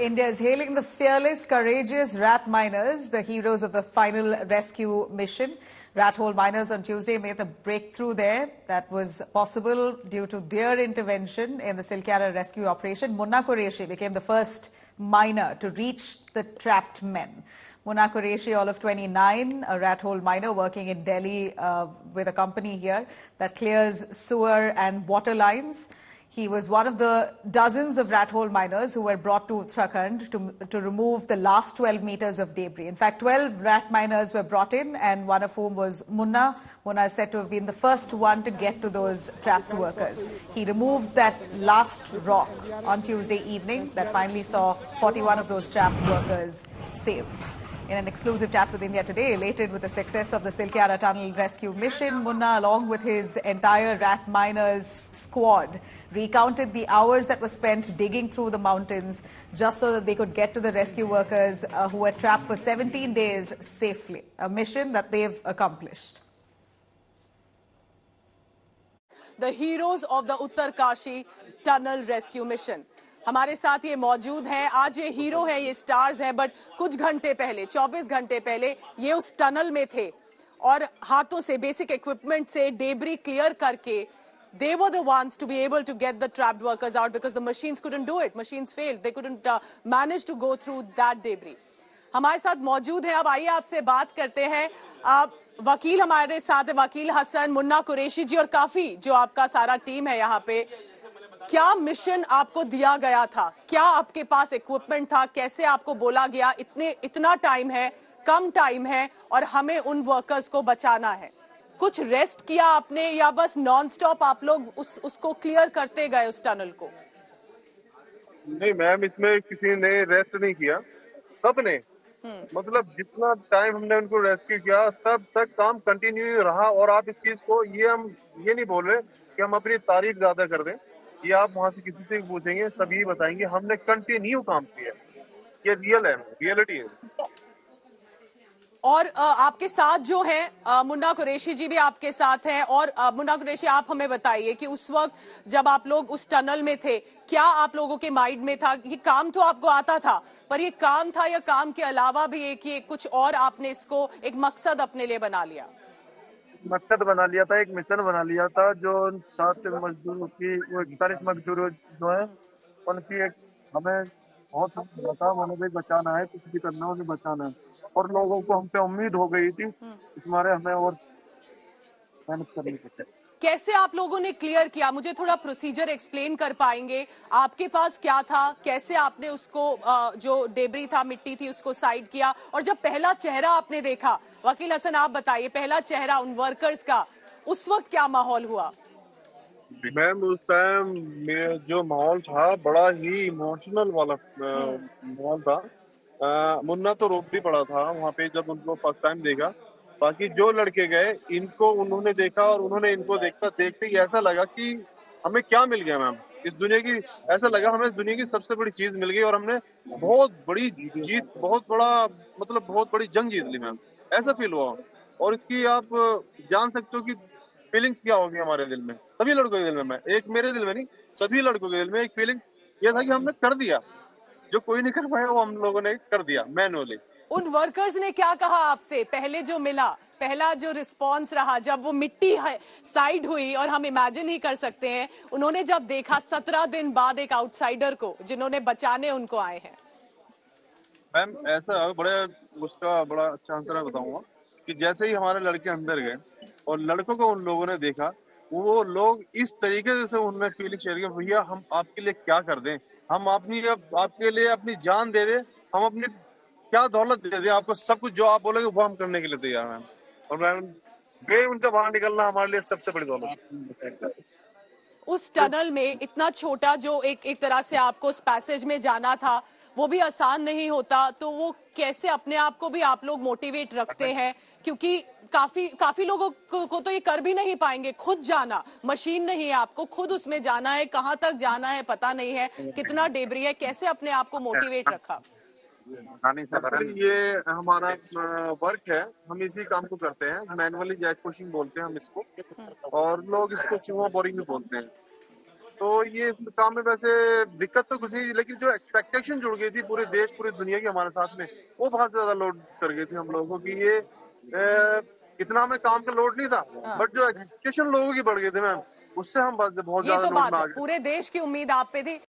India is hailing the fearless, courageous rat miners, the heroes of the final rescue mission. Rat hole miners on Tuesday made the breakthrough there. That was possible due to their intervention in the Silkyara rescue operation. Munna Qureshi became the first miner to reach the trapped men. Munna Qureshi, all of 29, a rat hole miner working in Delhi with a company here that clears sewer and water lines. He was one of the dozens of rat hole miners who were brought to Uttarakhand to remove the last 12 meters of debris. In fact, 12 rat miners were brought in, and one of whom was Munna. Munna is said to have been the first one to get to those trapped workers. He removed that last rock on Tuesday evening that finally saw 41 of those trapped workers saved. In an exclusive chat with India Today, elated with the success of the Silkyara Tunnel rescue mission, Munna, along with his entire rat miners squad, recounted the hours that were spent digging through the mountains just so that they could get to the rescue workers who were trapped for 17 days safely, a mission that they've accomplished. The heroes of the Uttarkashi Tunnel rescue mission. हमारे साथ ये मौजूद हैं। आज ये hero है, ये stars हैं, बट कुछ घंटे पहले, 24 घंटे पहले ये उस टनल में थे और हाथों से, बेसिक इक्विपमेंट से डेब्री क्लियर करके they were the ones to be able to get the trapped workers out because the machines couldn't do it. Machines failed. They couldn't manage to go through that debris. हमारे साथ मौजूद है। अब आइए आपसे बात करते हैं। वकील हमारे साथ है, वकील हसन, मुन्ना कुरैशी जी और काफी जो आपका सारा टीम है यहाँ पे। क्या मिशन आपको दिया गया था? क्या आपके पास इक्विपमेंट था? कैसे आपको बोला गया इतना टाइम है, कम टाइम है और हमें उन वर्कर्स को बचाना है? कुछ रेस्ट किया आपने या बस नॉन स्टॉप आप लोग उसको क्लियर करते गए उस टनल को? नहीं मैम, इसमें किसी ने रेस्ट नहीं किया, सबने मतलब जितना टाइम हमने उनको रेस्क्यू किया तब तक काम कंटिन्यू रहा। और आप इस चीज को हम ये नहीं बोल रहे कि हम अपनी तारीफ ज्यादा कर दें, ये आप वहां से किसी से पूछेंगे सभी बताएंगे हमने कंटिन्यू काम किया। ये रियल है, रियलिटी है। और आपके साथ जो है मुन्ना कुरैशी जी भी आपके साथ हैं। और मुन्ना कुरैशी, आप हमें बताइए कि उस वक्त जब आप लोग उस टनल में थे, क्या आप लोगों के माइंड में था कि काम तो आपको आता था, पर ये काम था या काम के अलावा भी एक कुछ और आपने इसको एक मकसद अपने लिए बना लिया? मकसद बना लिया था, एक मिशन बना लिया था। जो 7 मजदूरों की, वो 41 मजदूर जो है उनकी एक हमें बहुत था, उन्हें भी बचाना है, कुछ भी करना है, उन्हें बचाना है। और लोगों को हम पे उम्मीद हो गई थी, इसमारे हमें और मेहनत करनी पड़ी। कैसे आप लोगों ने क्लियर किया? मुझे थोड़ा प्रोसीजर एक्सप्लेन कर पाएंगे? आपके पास क्या था, कैसे आपने उसको जो डेब्री था, मिट्टी थी, उसको साइड किया? और जब पहला चेहरा आपने देखा, वकील हसन आप बताइए, पहला चेहरा उन वर्कर्स का, उस वक्त क्या माहौल हुआ? मैम उस टाइम में जो माहौल था बड़ा ही इमोशनल वाला माहौल था। मुन्ना तो रोक भी पड़ा था वहाँ पे जब उनको फर्स्ट टाइम देखा। बाकी जो लड़के गए इनको उन्होंने देखा और उन्होंने इनको देखते ही ऐसा लगा कि हमें क्या मिल गया मैम, इस दुनिया की, ऐसा लगा हमें दुनिया की सबसे बड़ी चीज मिल गई और हमने बहुत बड़ी जीत, बहुत बड़ी जंग जीत ली मैम, ऐसा फील हुआ। और इसकी आप जान सकते हो कि फीलिंग्स क्या होगी हमारे दिल में, सभी लड़कों के दिल में, एक मेरे दिल में नहीं, सभी लड़कों के दिल में एक फीलिंग ये था कि हमने कर दिया जो कोई नहीं कर पाया, वो हम लोगों ने कर दिया मैनुअली। उन वर्कर्स ने क्या कहा आपसे पहले जो मिला, पहला जो रिस्पांस रहा जब वो मिट्टी साइड हुई? और हम इमेजिन ही कर सकते हैं उन्होंने जब देखा 17 दिन बाद एक आउटसाइडर को जिन्होंने बचाने उनको आए हैं। मैम ऐसा उसका बड़ा अच्छा आंसर मैं बताऊंगा कि जैसे ही हमारे लड़के अंदर गए और लड़कों को उन लोगों ने देखा, वो लोग इस तरीके से उनमें फीलिंग शेयर किया, भैया हम आपके लिए क्या कर दें, हम आपके लिए अपनी जान दे दें, हम अपनी क्या दौलत दे दें आपको, सब कुछ जो आप बोलोगे वो हम करने के लिए तैयार हैं। और मैम उनका बाहर निकलना हमारे लिए सबसे बड़ी दौलत। उस टनल में इतना छोटा जो एक तरह से आपको उस पैसेज में जाना था, वो भी आसान नहीं होता। तो वो कैसे अपने आप को भी आप लोग मोटिवेट रखते हैं? क्योंकि काफी लोगों को तो ये कर भी नहीं पाएंगे, खुद जाना, मशीन नहीं है, आपको खुद उसमें जाना है, कहाँ तक जाना है पता नहीं है, कितना डेब्री है, कैसे अपने आप को मोटिवेट रखा? ये हमारा वर्क है, हम इसी काम को करते हैं, मैनुअली जैक पुशिंग बोलते हैं हम इसको, और लोग इसको चूहा बोरिंग भी बोलते हैं। तो ये इस काम में वैसे दिक्कत तो कुछ नहीं थी, लेकिन जो एक्सपेक्टेशन जुड़ गई थी पूरे देश पूरी दुनिया की हमारे साथ में, वो बहुत ज्यादा लोड कर गई थी हम लोगों को कि ये इतना हमें काम का लोड नहीं था, बट जो एक्सपेक्टेशन लोगों की बढ़ गई थी मैम, उससे हम बहुत ये ज्यादा तो लोड बात में आ है, गए। पूरे देश की उम्मीद आप पे थी।